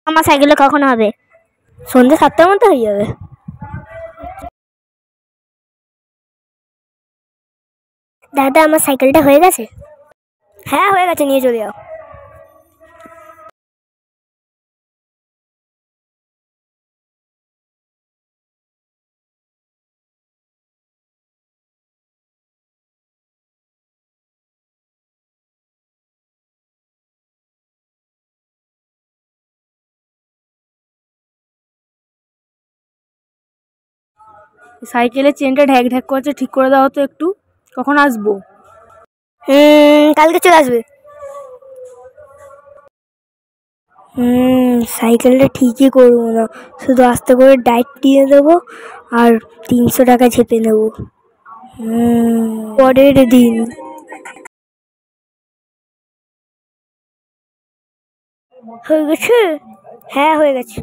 আমার সাইকেলে কখন হবে? সন্ধ্যে 7টার মধ্যে হয়ে যাবে। দাদা আমার সাইকেলটা হয়ে গেছে? হ্যাঁ হয়ে গেছে, নিয়ে চলে যাও। সাইকেলের চেনটা ঢ্যাক ঢ্যাক করছে, ঠিক করে দাও তো একটু। কখন আসবো? কালকে চলে আসবে। সাইকেলটা ঠিকই করবো না, শুধু আস্তে করে ডাইট দিয়ে দেবো আর 300 টাকা ছেপে নেবো। পরের দিন। হয়ে গেছে? হ্যাঁ হয়ে গেছে।